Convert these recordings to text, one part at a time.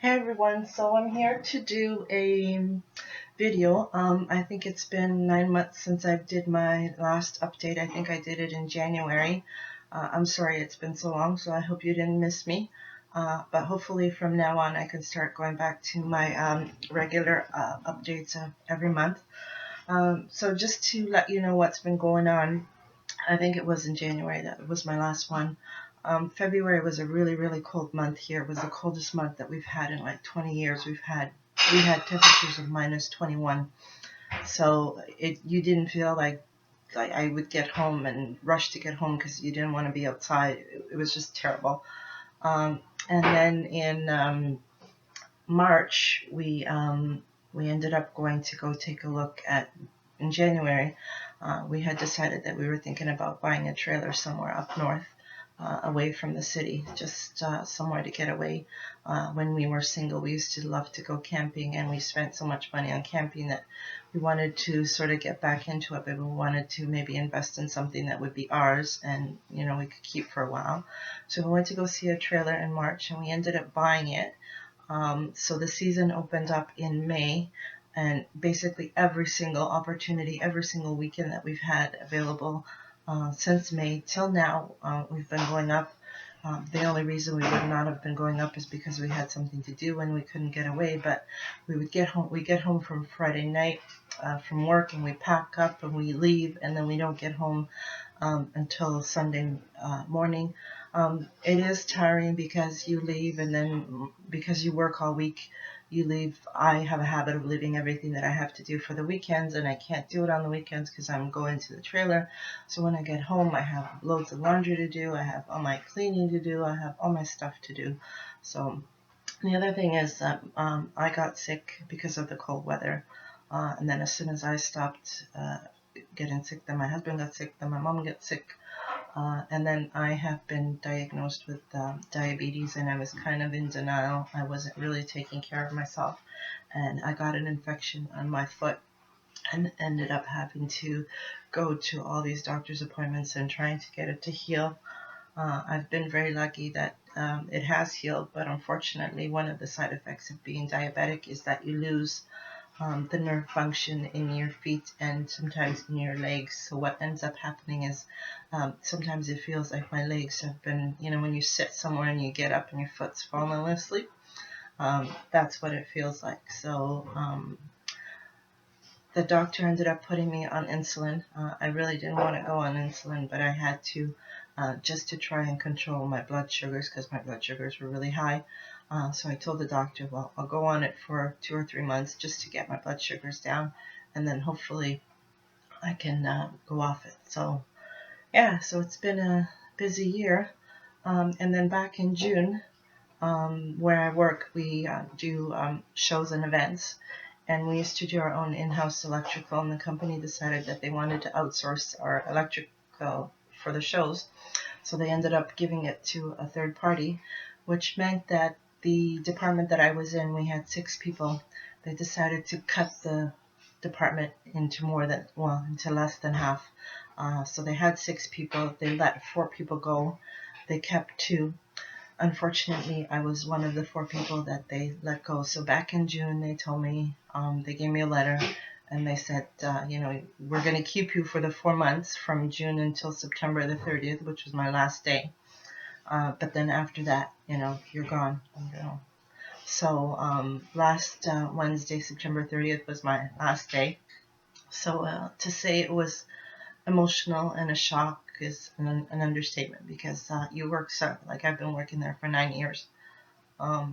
Hey everyone, so I'm here to do a video. I think it's been 9 months since I did my last update. I think I did it in January. I'm sorry it's been so long, so I hope you didn't miss me. But hopefully from now on I can start going back to my regular updates every month. So just to let you know what's been going on, I think it was in January that was my last one. February was a really, really cold month here. It was the coldest month that we've had in like 20 years. We had temperatures of minus 21. So you didn't feel like I would get home and rush to get home because you didn't want to be outside. It was just terrible. And then in March we ended up going to go take a look at in January. We had decided that we were thinking about buying a trailer somewhere up north, away from the city, just somewhere to get away. When we were single, we used to love to go camping, and we spent so much money on camping that we wanted to sort of get back into it, but we wanted to maybe invest in something that would be ours and, we could keep for a while. So we went to go see a trailer in March, and we ended up buying it. So the season opened up in May, and basically every single opportunity, every single weekend that we've had available since May till now, we've been going up. The only reason we would not have been going up is because we had something to do and we couldn't get away. But we get home from Friday night from work, and we pack up and we leave, and then we don't get home until Sunday morning. It is tiring because you leave, and then because you work all week, you leave. I have a habit of leaving everything that I have to do for the weekends, and I can't do it on the weekends because I'm going to the trailer. So when I get home, I have loads of laundry to do, I have all my cleaning to do, I have all my stuff to do. So the other thing is that I got sick because of the cold weather. And then as soon as I stopped getting sick, then my husband got sick, then my mom got sick. And then I have been diagnosed with diabetes, and I was kind of in denial. I wasn't really taking care of myself, and I got an infection on my foot and ended up having to go to all these doctor's appointments and trying to get it to heal. I've been very lucky that it has healed, but unfortunately, one of the side effects of being diabetic is that you lose the nerve function in your feet and sometimes in your legs. So what ends up happening is sometimes it feels like my legs have been, when you sit somewhere and you get up and your foot's falling asleep, that's what it feels like. So the doctor ended up putting me on insulin. I really didn't want to go on insulin, but I had to just to try and control my blood sugars because my blood sugars were really high. So I told the doctor, well, I'll go on it for 2 or 3 months just to get my blood sugars down, and then hopefully I can go off it. So yeah, so it's been a busy year. And then back in June, where I work, we do shows and events. And we used to do our own in-house electrical, and the company decided that they wanted to outsource our electrical for the shows. So they ended up giving it to a third party, which meant that the department that I was in, we had 6 people. They decided to cut the department into less than half. So they had 6 people. They let 4 people go. They kept 2. Unfortunately, I was one of the 4 people that they let go. So back in June, they told me, they gave me a letter, and they said, we're going to keep you for the 4 months from June until September the 30th, which was my last day. But then after that, you're gone. So last Wednesday, September 30th, was my last day. So to say it was emotional and a shock is an understatement, because you work so, like, I've been working there for 9 years.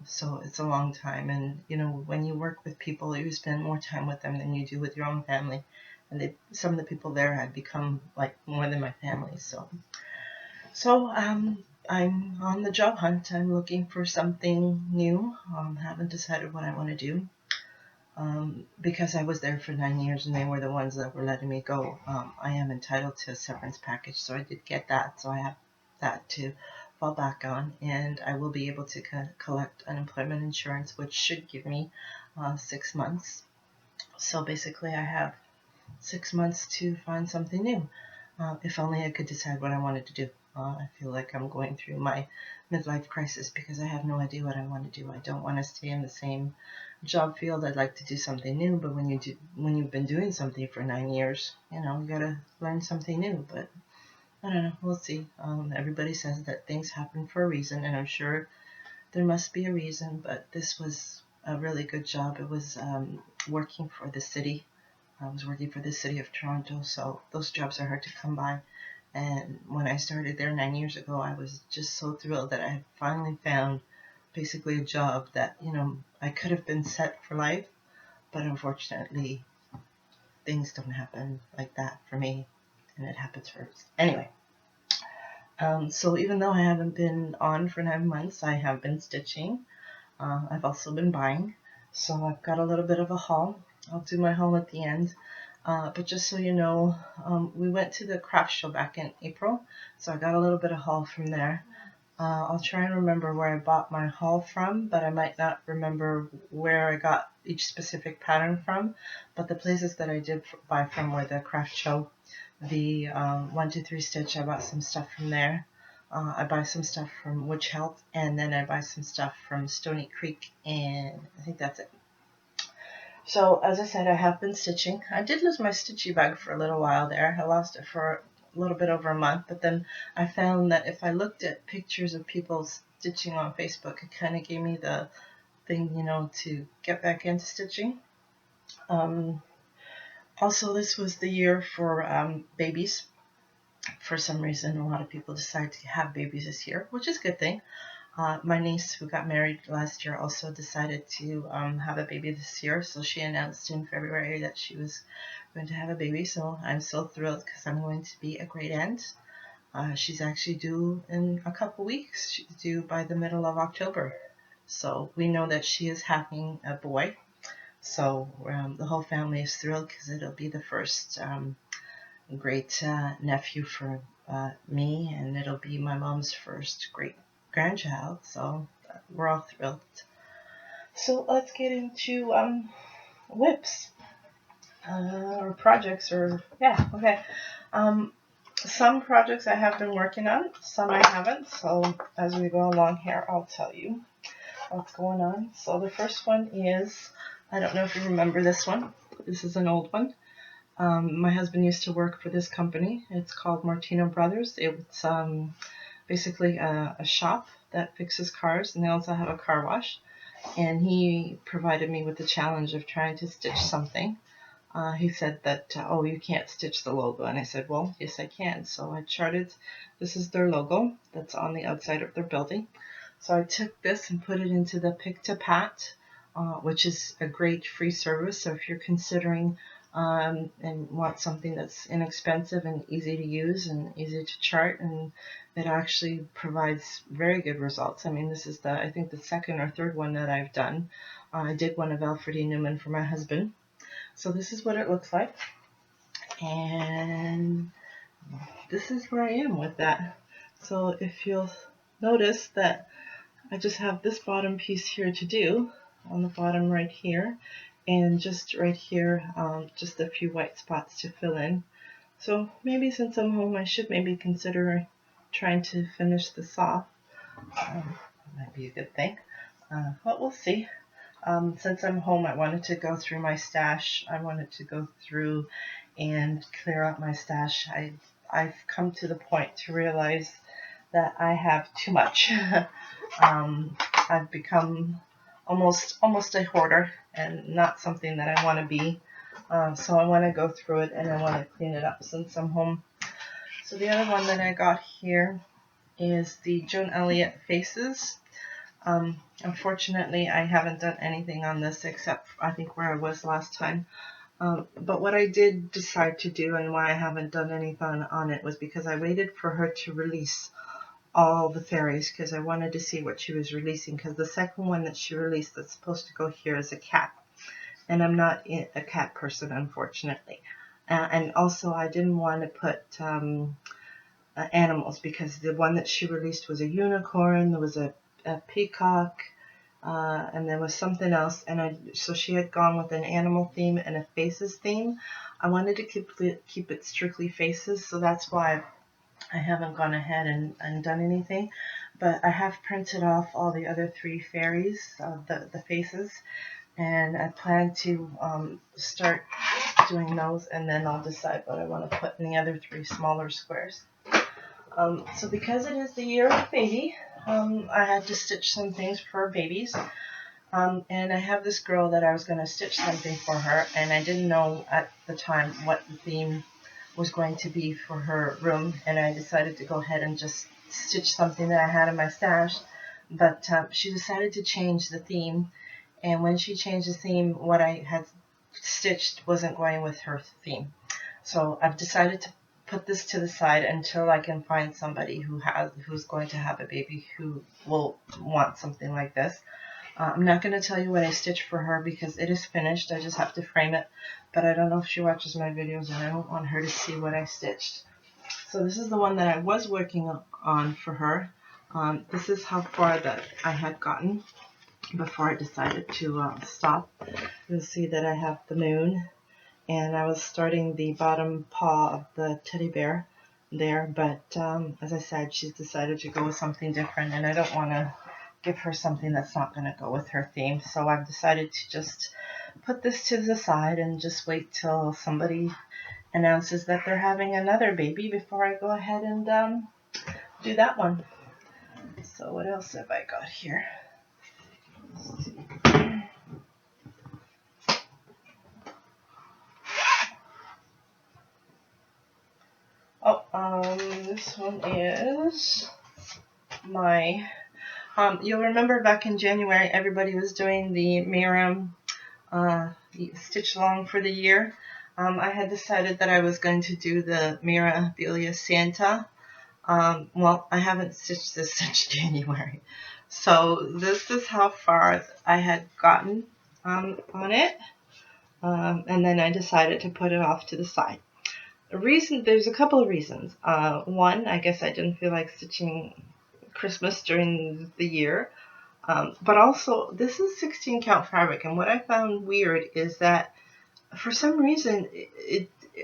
So it's a long time, and when you work with people, you spend more time with them than you do with your own family. And some of the people there had become like more than my family. So I'm on the job hunt. I'm looking for something new. Haven't decided what I want to do. Because I was there for 9 years and they were the ones that were letting me go. I am entitled to a severance package, so I did get that. So I have that to fall back on, and I will be able to collect unemployment insurance, which should give me 6 months. So basically, I have 6 months to find something new. If only I could decide what I wanted to do. I feel like I'm going through my midlife crisis because I have no idea what I want to do. I don't want to stay in the same job field. I'd like to do something new, but when you've been doing something for 9 years, you gotta learn something new. But I don't know. We'll see. Everybody says that things happen for a reason, and I'm sure there must be a reason. But this was a really good job. It was working for the city. I was working for the city of Toronto, so those jobs are hard to come by. And when I started there 9 years ago, I was just so thrilled that I had finally found basically a job that, I could have been set for life, but unfortunately, things don't happen like that for me, and it happens first. Anyway, so even though I haven't been on for 9 months, I have been stitching. I've also been buying, so I've got a little bit of a haul. I'll do my haul at the end. But just so you know, we went to the craft show back in April, so I got a little bit of haul from there. I'll try and remember where I bought my haul from, but I might not remember where I got each specific pattern from. But the places that I did buy from were the craft show, the 123 Stitch. I bought some stuff from there. I buy some stuff from Witch Health, and then I buy some stuff from Stony Creek, and I think that's it. So, as I said, I have been stitching. I did lose my stitchy bag for a little while there. I lost it for a little bit over a month, but then I found that if I looked at pictures of people stitching on Facebook, it kind of gave me the thing, to get back into stitching. Also, this was the year for babies. For some reason, a lot of people decided to have babies this year, which is a good thing. My niece, who got married last year, also decided to have a baby this year. So she announced in February that she was going to have a baby. So I'm so thrilled because I'm going to be a great aunt. She's actually due in a couple weeks. She's due by the middle of October. So we know that she is having a boy. So the whole family is thrilled because it'll be the first great nephew for me, and it'll be my mom's first great grandchild, so we're all thrilled. So let's get into whips or projects, or yeah, okay. Some projects I have been working on, some I haven't, so as we go along here, I'll tell you what's going on. So the first one is, I don't know if you remember this one. This is an old one. My husband used to work for this company. It's called Martino Brothers. It's basically a shop that fixes cars, and they also have a car wash. And he provided me with the challenge of trying to stitch something. He said that, oh, you can't stitch the logo. And I said, well, yes, I can. So I charted, this is their logo that's on the outside of their building. So I took this and put it into the Pick to Pat, which is a great free service. So if you're considering and want something that's inexpensive and easy to use and easy to chart, and it actually provides very good results. I mean, this is I think the second or third one that I've done. I did one of Alfred E. Newman for my husband. So this is what it looks like. And this is where I am with that. So if you'll notice that I just have this bottom piece here to do on the bottom right here, and just right here, just a few white spots to fill in. So maybe since I'm home, I should maybe consider trying to finish this off. That might be a good thing, but we'll see. Since I'm home, I wanted to go through my stash. I wanted to go through and clear out my stash. I've come to the point to realize that I have too much. I've become almost a hoarder, and not something that I want to be. So I want to go through it, and I want to clean it up since I'm home. So the other one that I got here is the Joan Elliott Faces. Unfortunately, I haven't done anything on this except I think where I was last time. But what I did decide to do, and why I haven't done anything on it, was because I waited for her to release all the fairies, because I wanted to see what she was releasing, because the second one that she released that's supposed to go here is a cat, and I'm not a cat person, unfortunately. And also I didn't want to put animals, because the one that she released was a unicorn, there was a peacock, and there was something else, and so she had gone with an animal theme and a faces theme. I wanted to keep it strictly faces, so that's why I haven't gone ahead and done anything, but I have printed off all the other 3 fairies, the faces, and I plan to start doing those, and then I'll decide what I want to put in the other 3 smaller squares. So because it is the year of baby, I had to stitch some things for babies. And I have this girl that I was going to stitch something for her, and I didn't know at the time what the theme was going to be for her room, and I decided to go ahead and just stitch something that I had in my stash. But she decided to change the theme, and when she changed the theme, what I had stitched wasn't going with her theme. So I've decided to put this to the side until I can find somebody who's going to have a baby who will want something like this. I'm not going to tell you what I stitched for her because it is finished. I just have to frame it. But I don't know if she watches my videos, and I don't want her to see what I stitched. So this is the one that I was working on for her. This is how far that I had gotten before I decided to stop. You'll see that I have the moon, and I was starting the bottom paw of the teddy bear there. But as I said, she's decided to go with something different, and I don't want to give her something that's not going to go with her theme. So I've decided to just put this to the side and just wait till somebody announces that they're having another baby before I go ahead and do that one. So what else have I got here? This one is my you'll remember back in January, everybody was doing the stitch along for the year. I had decided that I was going to do the Mirabilia Santa. Well, I haven't stitched this since January. So this is how far I had gotten on it. And then I decided to put it off to the side. There's a couple of reasons. One, I guess I didn't feel like stitching Christmas during the year. But also, this is 16 count fabric, and what I found weird is that for some reason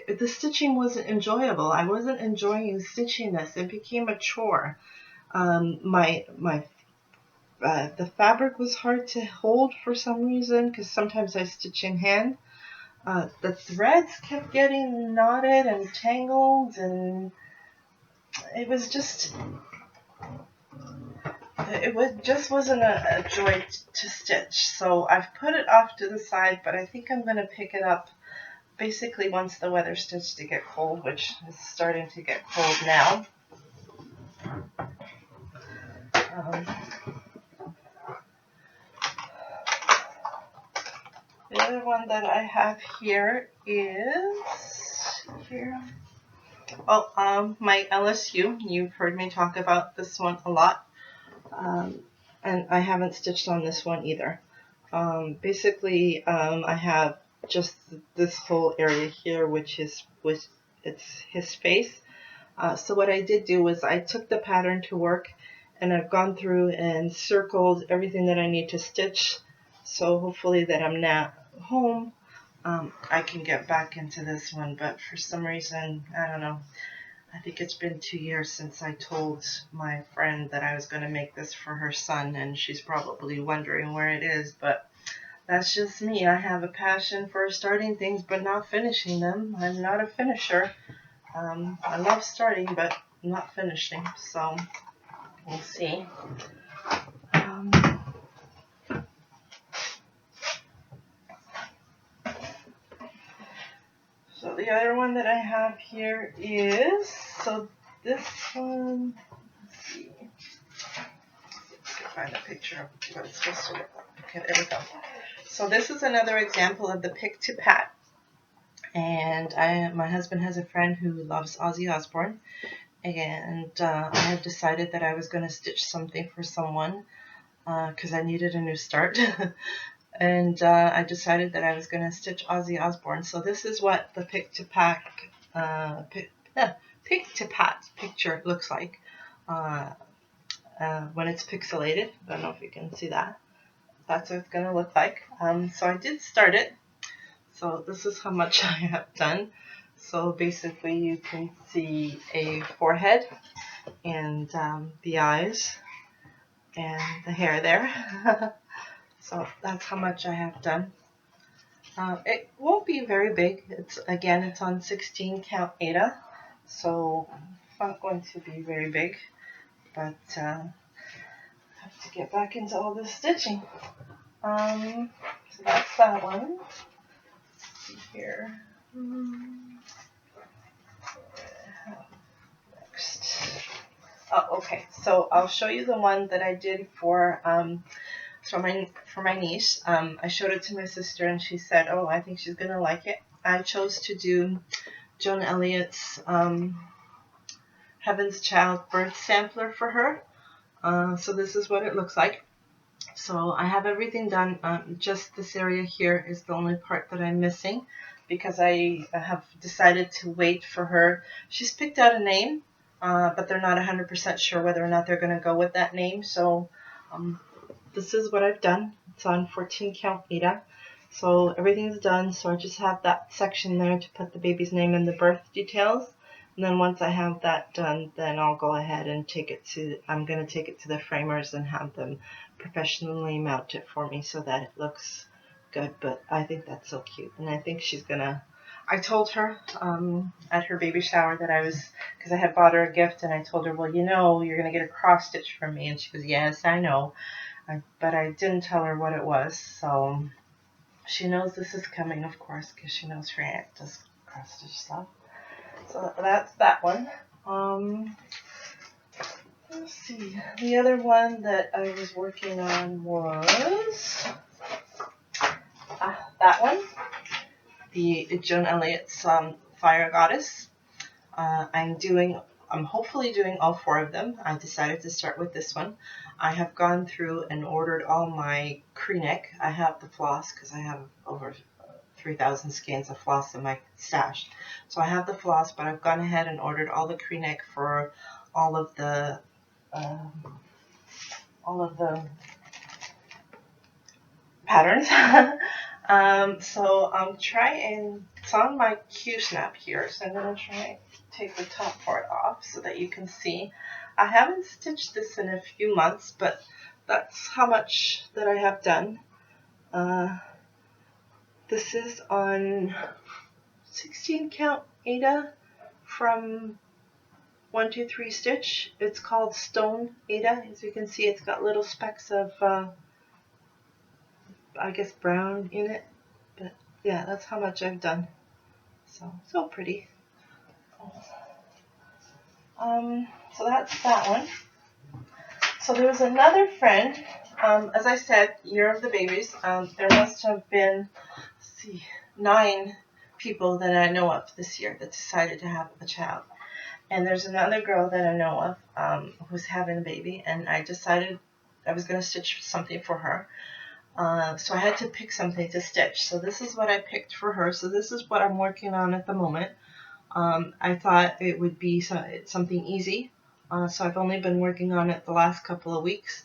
the stitching wasn't enjoyable. I wasn't enjoying stitching this. It became a chore. The fabric was hard to hold for some reason because sometimes I stitch in hand. The threads kept getting knotted and tangled, and it was just wasn't a joy to stitch. So I've put it off to the side, but I think I'm going to pick it up basically once the weather starts to get cold, which is starting to get cold now. The other one that I have here is my LSU. You've heard me talk about this one a lot. And I haven't stitched on this one either. Basically, I have just this whole area here, which is it's his face. So what I did do was I took the pattern to work, and I've gone through and circled everything that I need to stitch. So hopefully that I'm not home, I can get back into this one. But for some reason, I don't know. I think it's been 2 years since I told my friend that I was going to make this for her son, and she's probably wondering where it is, but that's just me. I have a passion for starting things but not finishing them. I'm not a finisher. I love starting but not finishing, so we'll see. So the other one that I have here is, so this one, let's see. I can find a picture of what it's supposed to look like. Okay, there we go. So this is another example of the pick to pat. And my husband has a friend who loves Ozzy Osbourne. And I had decided that I was going to stitch something for someone because I needed a new start. And I decided that I was going to stitch Ozzy Osbourne. So this is what the pick to pat picture looks like when it's pixelated. I don't know if you can see that. That's what it's going to look like. So I did start it. So this is how much I have done. So basically you can see a forehead and the eyes and the hair there. So that's how much I have done. It won't be very big. It's on 16 count Ada, so it's not going to be very big. But I have to get back into all this stitching. So that's that one. Let's see here. Next. Oh, okay. So I'll show you the one that I did for my niece. I showed it to my sister, and she said, "Oh, I think she's gonna like it." I chose to do Joan Elliott's Heaven's Child birth sampler for her. So this is what it looks like. So I have everything done. Just this area here is the only part that I'm missing because I have decided to wait for her. She's picked out a name, but they're not 100% sure whether or not they're going to go with that name. So this is what I've done. It's on 14 count Ada. So everything's done. So I just have that section there to put the baby's name and the birth details. And then once I have that done, then I'll go ahead and I'm going to take it to the framers and have them professionally mount it for me so that it looks good. But I think that's so cute. And I think I told her at her baby shower that because I had bought her a gift, and I told her, well, you're going to get a cross stitch from me. And she goes, yes, I know. But I didn't tell her what it was. So she knows this is coming, of course, because she knows her aunt does cross stitch stuff. So that's that one. Let's see. The other one that I was working on was that one, the Joan Elliott's Fire Goddess. I'm hopefully doing all 4 of them. I decided to start with this one. I have gone through and ordered all my crew-neck. I have the floss because I have over 3,000 skeins of floss in my stash. So I have the floss, but I've gone ahead and ordered all the crew-neck for all of the patterns. So I'm trying. It's on my Q-snap here, so I'm going to try and take the top part off so that you can see. I haven't stitched this in a few months, but that's how much that I have done. This is on 16 count Ada from 1, 2, 3 stitch. It's called Stoneeda. As you can see, it's got little specks of I guess brown in it, but yeah, that's how much I've done. So pretty. So that's that one. So there was another friend. As I said, Year of the Babies. There must have been, 9 people that I know of this year that decided to have a child. And there's another girl that I know of who's having a baby, and I decided I was going to stitch something for her. So I had to pick something to stitch. So this is what I picked for her. So this is what I'm working on at the moment. I thought it would be something easy. So I've only been working on it the last couple of weeks.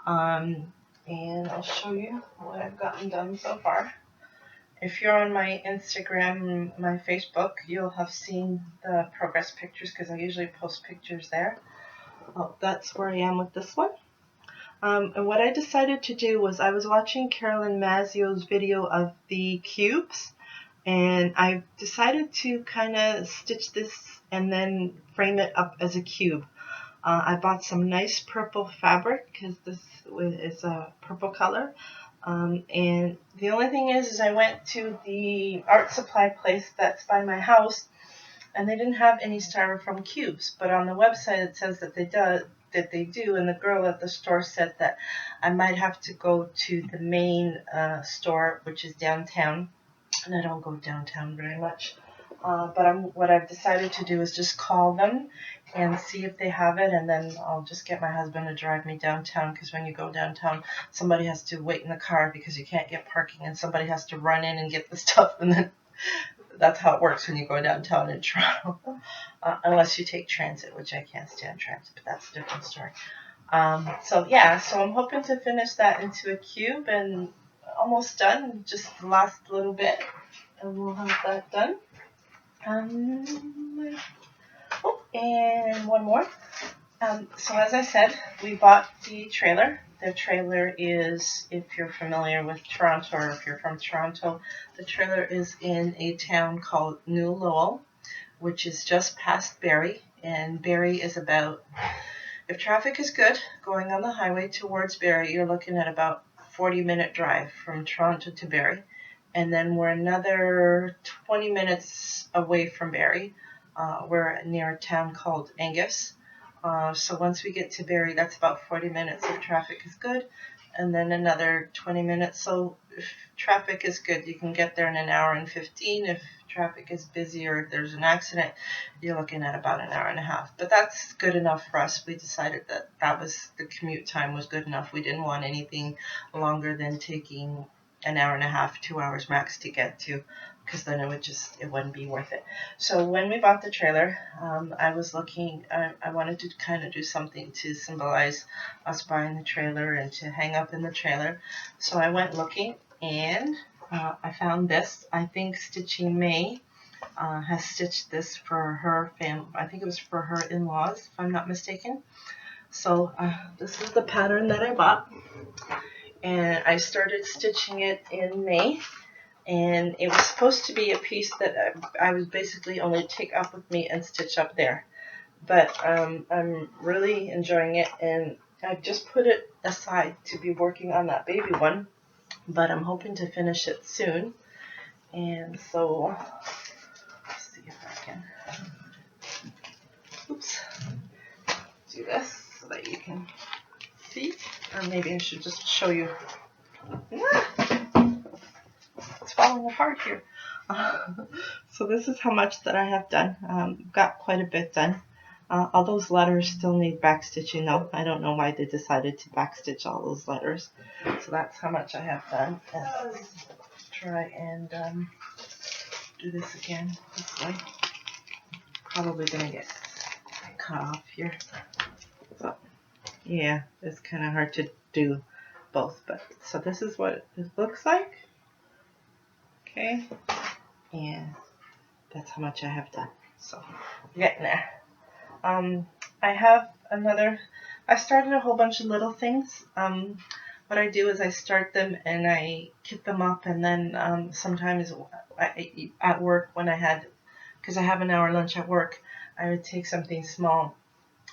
And I'll show you what I've gotten done so far. If you're on my Instagram, my Facebook, you'll have seen the progress pictures because I usually post pictures there. Oh, that's where I am with this one. And what I decided to do was I was watching Carolyn Mazzio's video of the cubes, and I decided to kind of stitch this and then frame it up as a cube. I bought some nice purple fabric because this is a purple color. And the only thing is I went to the art supply place that's by my house, and they didn't have any styrofoam cubes, but on the website it says that they do, and the girl at the store said that I might have to go to the main store, which is downtown, and I don't go downtown very much. But what I've decided to do is just call them and see if they have it, and then I'll just get my husband to drive me downtown, because when you go downtown, somebody has to wait in the car because you can't get parking, and somebody has to run in and get the stuff, and then that's how it works when you go downtown in Toronto, unless you take transit, which I can't stand transit, but that's a different story. So I'm hoping to finish that into a cube, and almost done, just the last little bit, and we'll have that done. Oh, and one more. So as I said, we bought the trailer. The trailer is, if you're familiar with Toronto or if you're from Toronto, the trailer is in a town called New Lowell, which is just past Barrie. And Barrie is about, if traffic is good, going on the highway towards Barrie, you're looking at about 40-minute drive from Toronto to Barrie. And then we're another 20 minutes away from Barrie. We're near a town called Angus. So once we get to Barrie, that's about 40 minutes if traffic is good, and then another 20 minutes. So if traffic is good, you can get there in an hour and 15. If traffic is busy or if there's an accident, you're looking at about an hour and a half. But that's good enough for us. We decided that was the commute time was good enough. We didn't want anything longer than taking an hour and a half, 2 hours max to get to, because then it wouldn't be worth it. So when we bought the trailer, I was looking, I wanted to kind of do something to symbolize us buying the trailer and to hang up in the trailer. So I went looking, and I found this. I think Stitching May has stitched this for her family. I think it was for her in-laws, if I'm not mistaken. So this is the pattern that I bought, and I started stitching it in May. And it was supposed to be a piece that I was basically only take up with me and stitch up there. But I'm really enjoying it, and I've just put it aside to be working on that baby one. But I'm hoping to finish it soon. And so, let's see if I can, do this so that you can see. Or maybe I should just show you. It's falling apart here. So this is how much that I have done. Got quite a bit done. All those letters still need backstitching though. I don't know why they decided to backstitch all those letters. So that's how much I have done. And let's try and do this again this way. Probably gonna get cut off here. So yeah, it's kind of hard to do both. But so this is what it looks like. Okay, and that's how much I have done. So getting there. I have I started a whole bunch of little things. What I do is I start them and I kit them up, and then sometimes at work because I have an hour lunch at work, I would take something small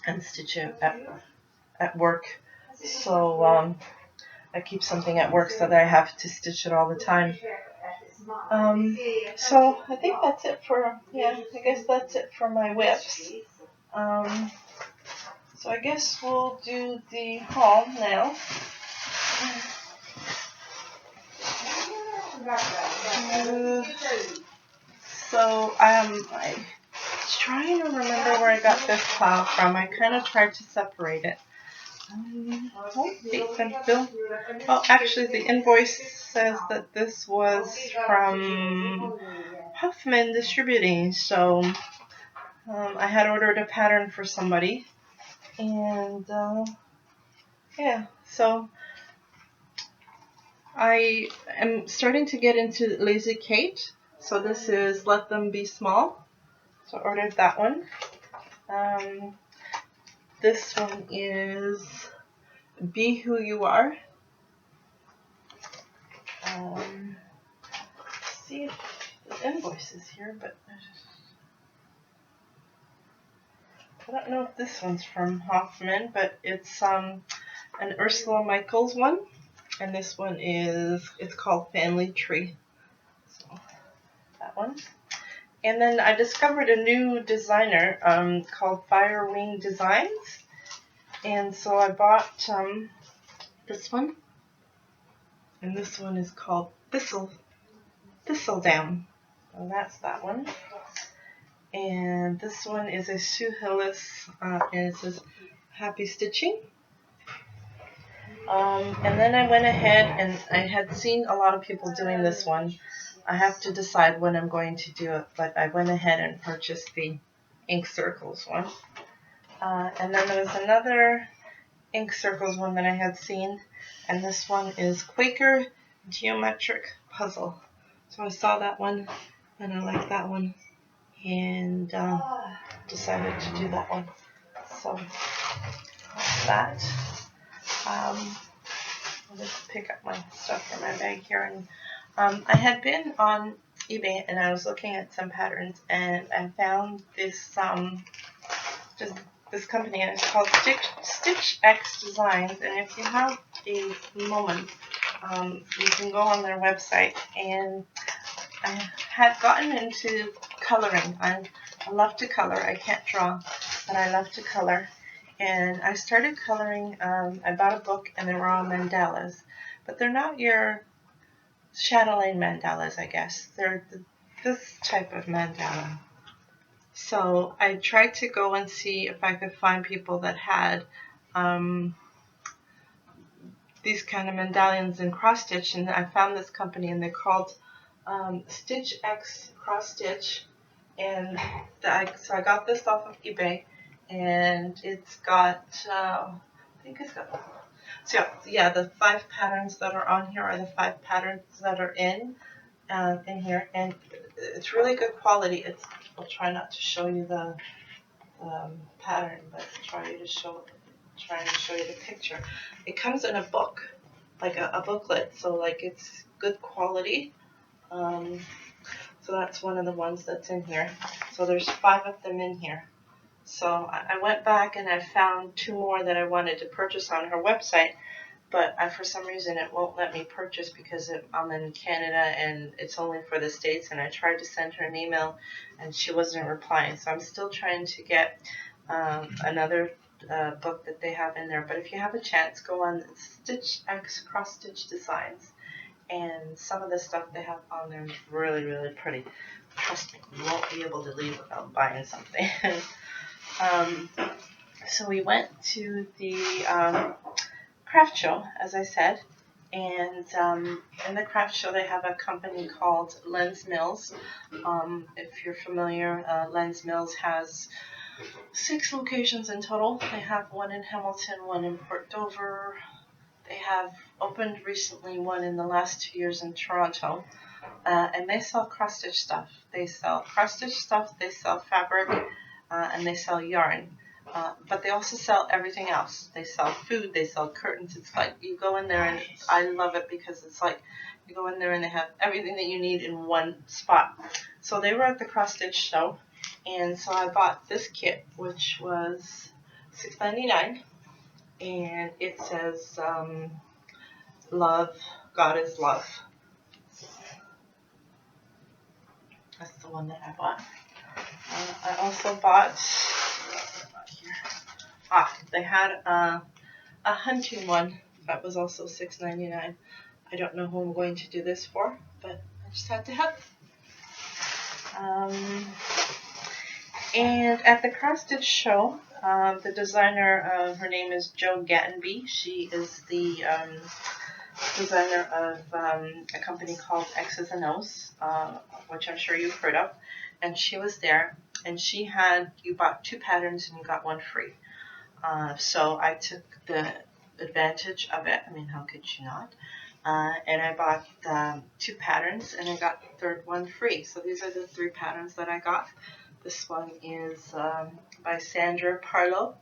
and stitch it at work. So I keep something at work so that I have to stitch it all the time. So I think that's it for, I guess that's it for my whips. So I guess we'll do the haul now. So I'm trying to remember where I got this plow from. I kind of tried to separate it. Well, actually, the invoice says that this was from Huffman Distributing. So I had ordered a pattern for somebody, and so I am starting to get into Lazy Kate. So this is Let Them Be Small. So I ordered that one. This one is Be Who You Are. Let's see if the invoice is here, but I don't know if this one's from Hoffman, but it's an Ursula Michaels one, and this one it's called Family Tree. So that one. And then I discovered a new designer called Firewing Designs, and so I bought this one, and this one is called Thistledown. So that's that one. And this one is a Sue Hillis, and it says Happy Stitching. And then I went ahead and I had seen a lot of people doing this one. I have to decide when I'm going to do it, but I went ahead and purchased the Ink Circles one. And then there was another Ink Circles one that I had seen, and this one is Quaker Geometric Puzzle. So I saw that one, and I like that one. and decided to do that one. So that's that. I'll just pick up my stuff from my bag here. And I had been on eBay and I was looking at some patterns, and I found this just this company, and it's called Stitch X Designs. And if you have a moment, you can go on their website. And I had gotten into coloring. I love to color. I can't draw, but I love to color. And I started coloring. I bought a book, and they were all mandalas, but they're not your chatelaine mandalas, I guess. They're this type of mandala. So I tried to go and see if I could find people that had these kind of medallions in cross stitch, and I found this company, and they're called Stitch X Cross Stitch. And so I got this off of eBay, and it's got I think it's got, so yeah, the 5 patterns that are on here are the 5 patterns that are in here, and it's really good quality. I'll try not to show you the pattern, but try to show you the picture. It comes in a book, like a booklet, so like it's good quality. So that's one of the ones that's in here. So there's 5 of them in here. So I went back and I found 2 more that I wanted to purchase on her website, but for some reason it won't let me purchase because I'm in Canada and it's only for the States, and I tried to send her an email and she wasn't replying. So I'm still trying to get another book that they have in there. But if you have a chance, go on Stitch X Cross Stitch Designs, and some of the stuff they have on there is really, really pretty. Trust me, you won't be able to leave without buying something. So we went to the craft show, as I said, and in the craft show they have a company called Lens Mills. If you're familiar, Lens Mills has 6 locations in total. They have one in Hamilton, one in Port Dover. They have opened recently one in the last 2 years in Toronto, and they sell cross-stitch stuff. They sell cross-stitch stuff, they sell fabric, and they sell yarn. But they also sell everything else. They sell food, they sell curtains. It's like you go in there, and I love it because it's like you go in there and they have everything that you need in one spot. So they were at the cross-stitch show, and so I bought this kit, which was $6.99. And it says, love, God is love. That's the one that I bought. I also bought, they had a hunting one that was also $6.99. I don't know who I'm going to do this for, but I just had to have it. And at the cross stitch show, the designer, her name is Jo Gattenby. She is the designer of a company called X's and O's, which I'm sure you've heard of. And she was there, and you bought 2 patterns and you got 1 free. So I took the advantage of it. I mean, how could you not? And I bought 2 patterns, and I got the 3rd one free. So these are the 3 patterns that I got. This one is by Sandra Parlow,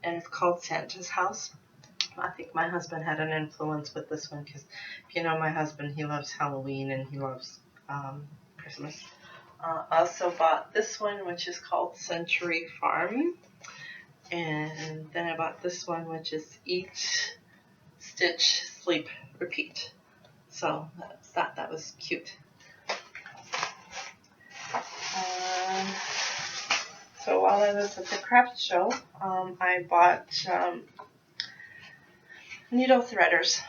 and it's called Santa's House. I think my husband had an influence with this one because, if you know my husband, he loves Halloween and he loves Christmas. I also bought this one, which is called Century Farm. And then I bought this one, which is Eat, Stitch, Sleep, Repeat. So that's that. That was cute. So while I was at the craft show, I bought needle threaders.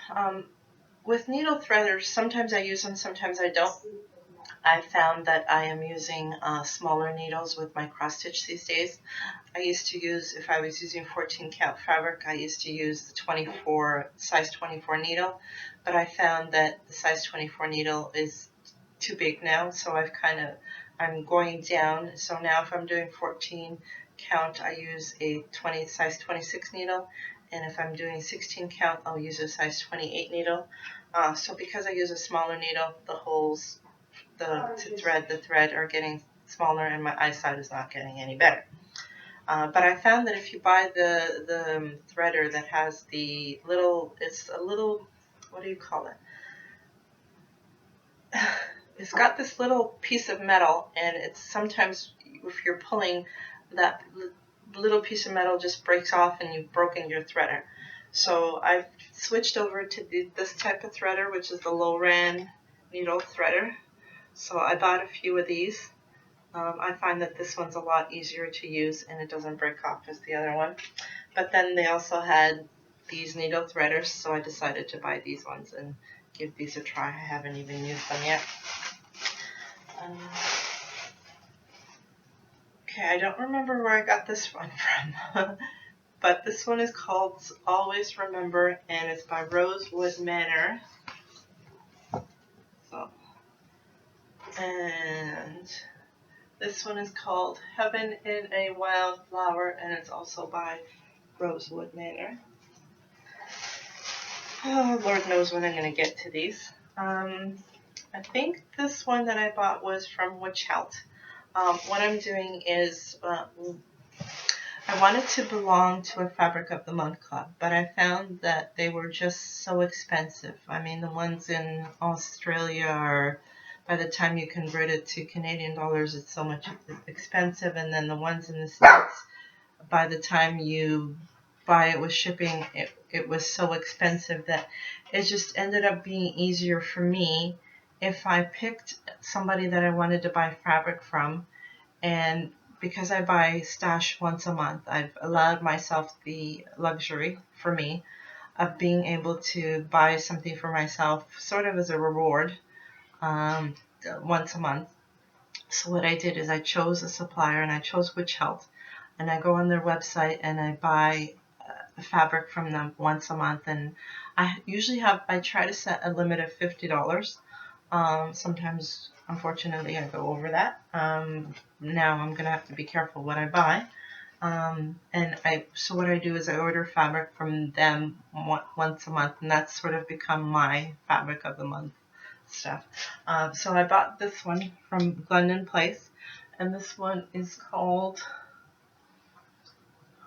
With needle threaders, sometimes I use them, sometimes I don't. I found that I am using smaller needles with my cross stitch these days. I used to use, if I was using 14 count fabric, I used to use the size 24 needle, but I found that the size 24 needle is too big now, so I'm going down. So now if I'm doing 14 count, I use a size 26 needle, and if I'm doing 16 count, I'll use a size 28 needle. So because I use a smaller needle, the holes, the thread are getting smaller and my eyesight is not getting any better. But I found that if you buy the threader that has the little, it's a little, what do you call it? It's got this little piece of metal, and it's sometimes if you're pulling, that little piece of metal just breaks off and you've broken your threader. So I've switched over to this type of threader, which is the low-ran needle threader. So I bought a few of these. I find that this one's a lot easier to use and it doesn't break off as the other one. But then they also had these needle threaders, so I decided to buy these ones and give these a try. I haven't even used them yet. Okay, I don't remember where I got this one from, but this one is called Always Remember, and it's by Rosewood Manor. So, and this one is called Heaven in a Wildflower, and it's also by Rosewood Manor. Oh, Lord knows when I'm going to get to these. I think this one that I bought was from Witch Health. What I'm doing is I wanted to belong to a Fabric of the Month club, but I found that they were just so expensive. I mean, the ones in Australia are, by the time you convert it to Canadian dollars, it's so much expensive, and then the ones in the States, by the time you buy it with shipping, it was so expensive that it just ended up being easier for me if I picked somebody that I wanted to buy fabric from. And because I buy stash once a month, I've allowed myself the luxury, for me, of being able to buy something for myself sort of as a reward once a month. So what I did is I chose a supplier, and I chose Witch Health, and I go on their website and I buy fabric from them once a month, and I try to set a limit of $50. Sometimes, unfortunately, I go over that. Now I'm going to have to be careful what I buy. So what I do is I order fabric from them once a month, and that's sort of become my Fabric of the Month stuff. So I bought this one from Glendon Place, and this one is called,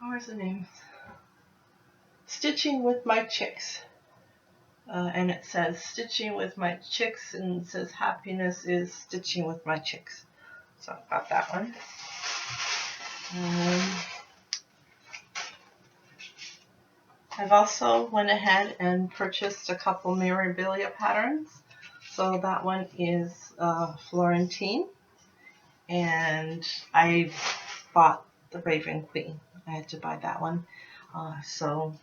where's the name? Stitching with My Chicks. And it says Stitching with My Chicks, and it says happiness is stitching with my chicks. So I got that one. I've also went ahead and purchased a couple Mirabilia patterns. So that one is Florentine, and I bought the Raven Queen. I had to buy that one. So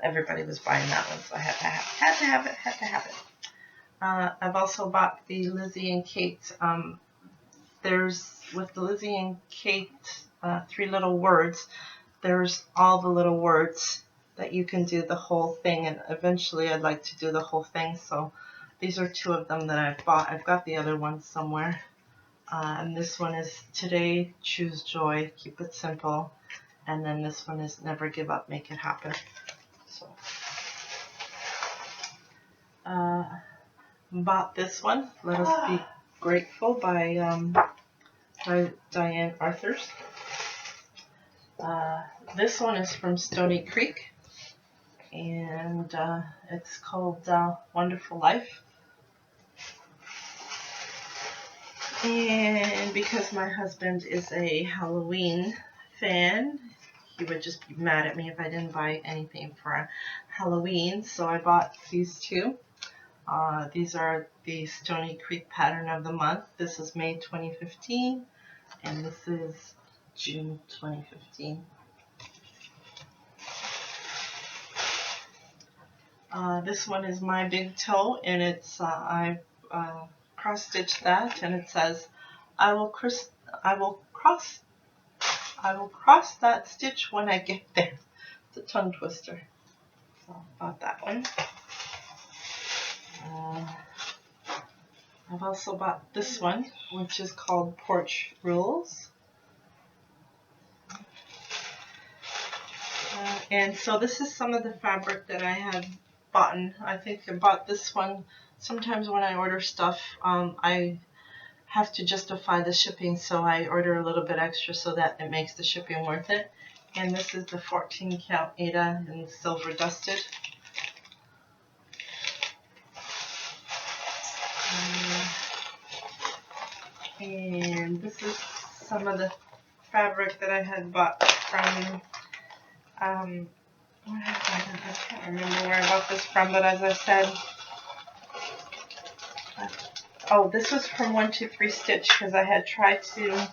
everybody was buying that one, so I had to have it. I've also bought the Lizzie and Kate. There's, with the Lizzie and Kate 3 little words, there's all the little words that you can do the whole thing, and eventually I'd like to do the whole thing. So these are 2 of them that I've bought. I've got the other one somewhere. And this one is Today, Choose Joy, Keep It Simple. And then this one is Never Give Up, Make It Happen. So bought this one, Let Us Be Grateful, by Diane Arthurs. This one is from Stony Creek, and it's called Wonderful Life. And because my husband is a Halloween fan, he would just be mad at me if I didn't buy anything for Halloween, so I bought these 2. These are the Stony Creek Pattern of the Month. This is May 2015, and this is June 2015. This one is My Big Toe, and it's I cross-stitched that, and it says, I will cross that stitch when I get there. It's a tongue twister. So I bought that one. I've also bought this one, which is called Porch Rules. And so this is some of the fabric that I have bought. I think I bought this one. Sometimes when I order stuff, I have to justify the shipping, so I order a little bit extra so that it makes the shipping worth it. And this is the 14 count Ada in silver dusted. And this is some of the fabric that I had bought from, I can't remember where I bought this from, but as I said, oh, this was from 123 Stitch, because I had tried to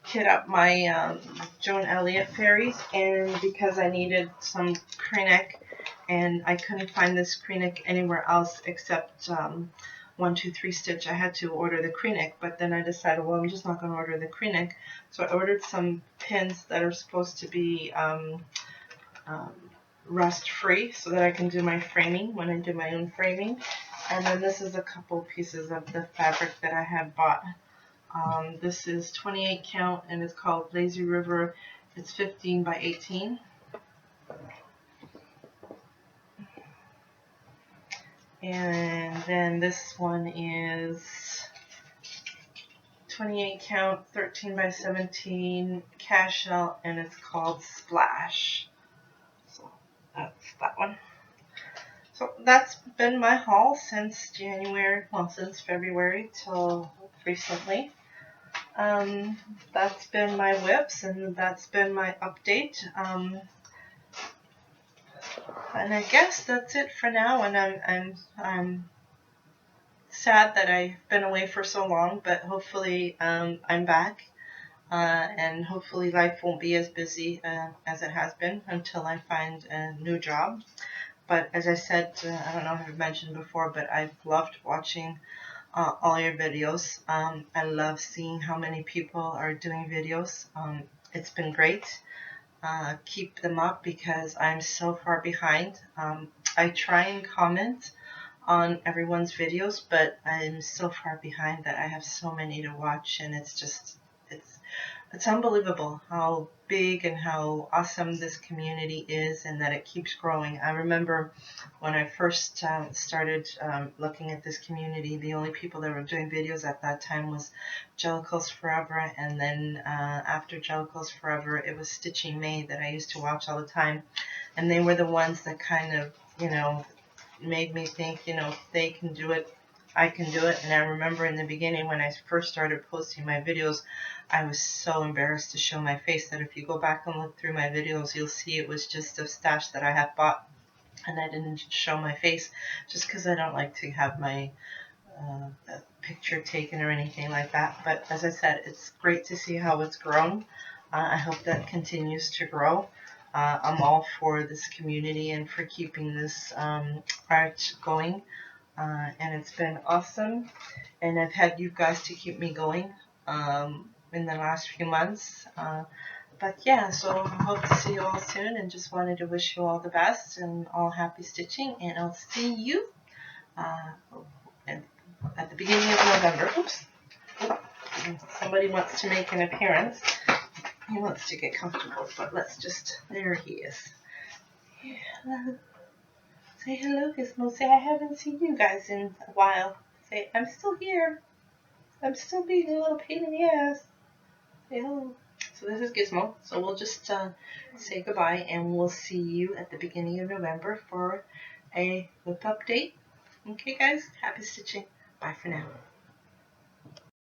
kit up my Joan Elliott fairies, and because I needed some crew-neck, and I couldn't find this crew-neck anywhere else except 123 Stitch, I had to order the crew-neck. But then I decided, well, I'm just not going to order the crew-neck, so I ordered some pins that are supposed to be rust free, so that I can do my framing when I do my own framing. And then this is a couple pieces of the fabric that I had bought. This is 28 count and it's called Lazy River. It's 15 by 18. And then this one is 28 count, 13 by 17 cash shell, and it's called Splash. So that's that one. So that's been my haul since January, well, since February till recently. That's been my whips, and that's been my update. And I guess that's it for now. And I'm sad that I've been away for so long, but hopefully I'm back, and hopefully life won't be as busy as it has been until I find a new job. But as I said, I don't know if I've mentioned before, but I've loved watching all your videos. I love seeing how many people are doing videos. It's been great. Keep them up because I'm so far behind. I try and comment on everyone's videos, but I'm so far behind that I have so many to watch, and it's just, it's unbelievable how big and how awesome this community is, and that it keeps growing. I remember when I first started looking at this community, the only people that were doing videos at that time was Jellicles Forever, and then after Jellicles Forever, it was Stitching May that I used to watch all the time, and they were the ones that kind of, you know, made me think, you know, if they can do it, I can do it. And I remember in the beginning when I first started posting my videos, I was so embarrassed to show my face that if you go back and look through my videos, you'll see it was just a stash that I had bought, and I didn't show my face just because I don't like to have my picture taken or anything like that. But as I said, it's great to see how it's grown. I hope that continues to grow. I'm all for this community and for keeping this art going. And it's been awesome, and I've had you guys to keep me going in the last few months. But yeah, so I hope to see you all soon, and just wanted to wish you all the best and all happy stitching, and I'll see you at the beginning of November. Oops. Somebody wants to make an appearance. He wants to get comfortable, but let's just, there he is. Yeah. Say hello, Gizmo. Say I haven't seen you guys in a while. Say I'm still here. I'm still being a little pain in the ass. Say hello. So this is Gizmo. So we'll just say goodbye, and we'll see you at the beginning of November for a whip update. Okay, guys? Happy stitching. Bye for now.